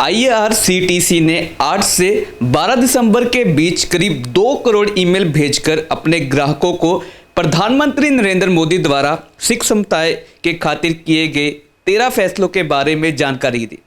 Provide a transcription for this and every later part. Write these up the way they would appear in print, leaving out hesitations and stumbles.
IRCTC ने 8 से 12 दिसंबर के बीच करीब 2 करोड़ ईमेल भेजकर अपने ग्राहकों को प्रधानमंत्री नरेंद्र मोदी द्वारा सिख समुदाय के खातिर किए गए 13 फैसलों के बारे में जानकारी दी।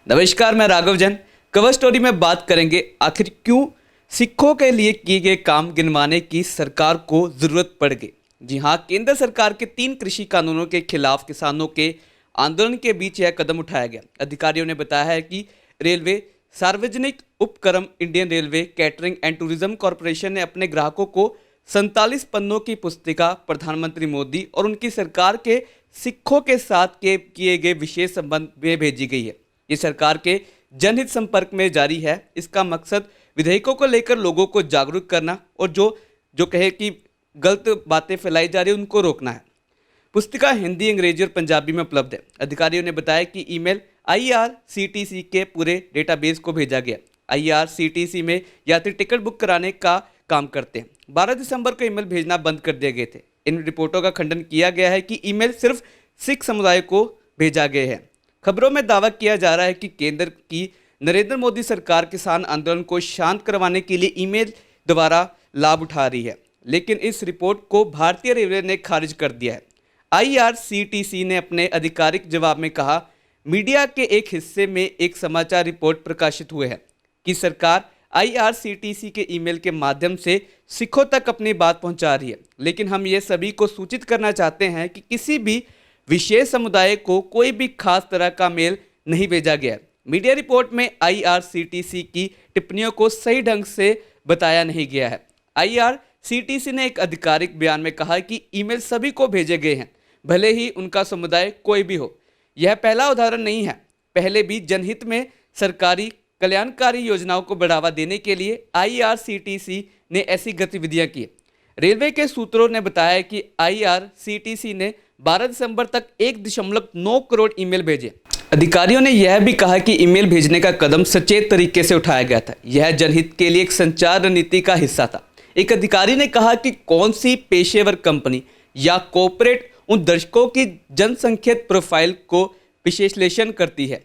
नमस्कार, मैं राघव जैन। कवर स्टोरी में बात करेंगे आखिर क्यों सिखों के लिए किए गए काम गिनवाने की सरकार को जरूरत पड़ गई। जी हाँ, केंद्र सरकार के 3 कृषि कानूनों के खिलाफ किसानों के आंदोलन के बीच यह कदम उठाया गया। अधिकारियों ने बताया है कि रेलवे सार्वजनिक उपक्रम Indian railway catering and tourism corporation ने अपने ग्राहकों को 47 पन्नों की पुस्तिका प्रधानमंत्री मोदी और उनकी सरकार के सिखों के साथ किए गए विशेष संबंध में भेजी गई है। ये सरकार के जनहित संपर्क में जारी है। इसका मकसद विधेयकों को लेकर लोगों को जागरूक करना और जो कहे कि गलत बातें फैलाई जा रही है उनको रोकना है। पुस्तिका हिंदी, अंग्रेजी और पंजाबी में उपलब्ध है। अधिकारियों ने बताया कि ईमेल आईआरसीटीसी के पूरे डेटाबेस को भेजा गया। आईआरसीटीसी में यात्री टिकट बुक कराने का काम करते हैं। 12 दिसंबर को ईमेल भेजना बंद कर दिए गए थे। इन रिपोर्टों का खंडन किया गया है कि ईमेल सिर्फ सिख समुदाय को भेजा गया है। खबरों में दावा किया जा रहा है कि केंद्र की नरेंद्र मोदी सरकार किसान आंदोलन को शांत करवाने के लिए ईमेल द्वारा लाभ उठा रही है, लेकिन इस रिपोर्ट को भारतीय रेलवे ने खारिज कर दिया है। आईआरसीटीसी ने अपने आधिकारिक जवाब में कहा, मीडिया के एक हिस्से में एक समाचार रिपोर्ट प्रकाशित हुए है कि सरकार आईआरसीटीसी के ईमेल के माध्यम से सिखों तक अपनी बात पहुंचा रही है, लेकिन हम ये सभी को सूचित करना चाहते हैं कि किसी भी विशेष समुदाय को कोई भी खास तरह का मेल नहीं भेजा गया है। मीडिया रिपोर्ट में आईआरसीटीसी की टिप्पणियों को सही ढंग से बताया नहीं गया है। आईआरसीटीसी ने एक आधिकारिक बयान में कहा कि ईमेल सभी को भेजे गए हैं, भले ही उनका समुदाय कोई भी हो। यह पहला उदाहरण नहीं है। पहले भी जनहित में सरकारी कल्याणकारी योजनाओं को बढ़ावा देने के लिए आईआरसीटीसी ने ऐसी गतिविधियां की। रेलवे के सूत्रों ने बताया कि आईआरसीटीसी ने 12 दिसंबर तक 1.9 करोड़ ईमेल भेजे। अधिकारियों ने यह भी कहा कि ईमेल भेजने का कदम सचेत तरीके से उठाया गया था। यह जनहित के लिए एक संचार रणनीति का हिस्सा था। एक अधिकारी ने कहा कि कौन सी पेशेवर कंपनी या कॉर्पोरेट उन दर्शकों की जनसंख्यित प्रोफाइल को विश्लेषण करती है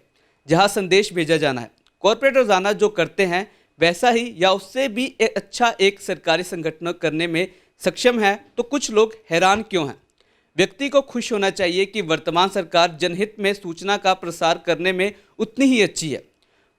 जहां संदेश भेजा जाना है। कॉर्पोरेट रोजाना जो करते हैं वैसा ही या उससे भी एक सरकारी संगठन करने में सक्षम है, तो कुछ लोग हैरान क्यों हैं? व्यक्ति को खुश होना चाहिए कि वर्तमान सरकार जनहित में सूचना का प्रसार करने में उतनी ही अच्छी है।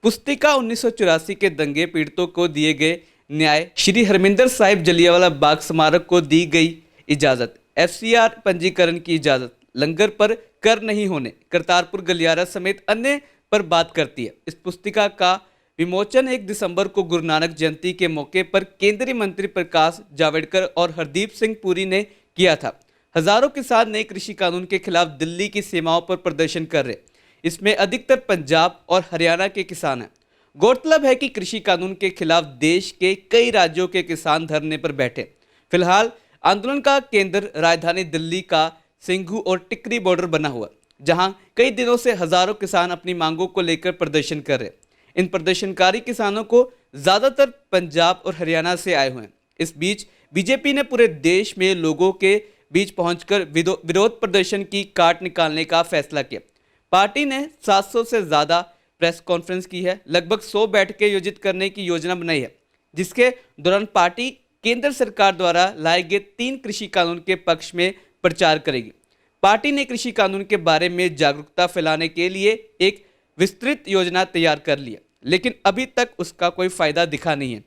पुस्तिका 1984 के दंगे पीड़ितों को दिए गए न्याय, श्री हरमिंदर साहिब जलियांवाला बाग स्मारक को दी गई इजाज़त, एफसीआर पंजीकरण की इजाज़त, लंगर पर कर नहीं होने, करतारपुर गलियारा समेत अन्य पर बात करती है। इस पुस्तिका का विमोचन 1 दिसंबर को गुरु नानक जयंती के मौके पर केंद्रीय मंत्री प्रकाश जावड़ेकर और हरदीप सिंह पुरी ने किया था। हजारों किसान नए कृषि कानून के खिलाफ दिल्ली की सीमाओं पर प्रदर्शन कर रहे। इसमें अधिकतर पंजाब और हरियाणा के किसान हैं। गौरतलब है कि कृषि कानून के खिलाफ देश के कई राज्यों के किसान धरने पर बैठे। फिलहाल आंदोलन का केंद्र राजधानी दिल्ली का सिंघू और टिकरी बॉर्डर बना हुआ, जहां कई दिनों से हजारों किसान अपनी मांगों को लेकर प्रदर्शन कर रहे। इन प्रदर्शनकारी किसानों को ज्यादातर पंजाब और हरियाणा से आए हुए हैं। इस बीच बीजेपी ने पूरे देश में लोगों के बीच पहुंचकर विरोध प्रदर्शन की काट निकालने का फैसला किया। पार्टी ने 700 से ज्यादा प्रेस कॉन्फ्रेंस की है, लगभग 100 बैठकें आयोजित करने की योजना बनाई है, जिसके दौरान पार्टी केंद्र सरकार द्वारा लाए गए 3 कृषि कानून के पक्ष में प्रचार करेगी। पार्टी ने कृषि कानून के बारे में जागरूकता फैलाने के लिए एक विस्तृत योजना तैयार कर ली है, लेकिन अभी तक उसका कोई फायदा दिखा नहीं है।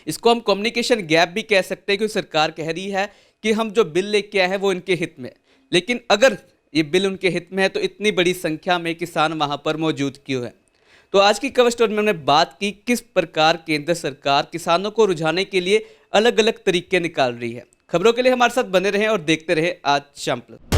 इसको हम कम्युनिकेशन गैप भी कह सकते हैं, क्योंकि सरकार कह रही है कि हम जो बिल लेके आए हैं वो इनके हित में, लेकिन अगर ये बिल उनके हित में है तो इतनी बड़ी संख्या में किसान वहां पर मौजूद क्यों है? तो आज की कवर स्टोरी में हमने बात की किस प्रकार केंद्र सरकार किसानों को रुझाने के लिए अलग अलग तरीके निकाल रही है। खबरों के लिए हमारे साथ बने रहें और देखते रहें आज शाम प्लस।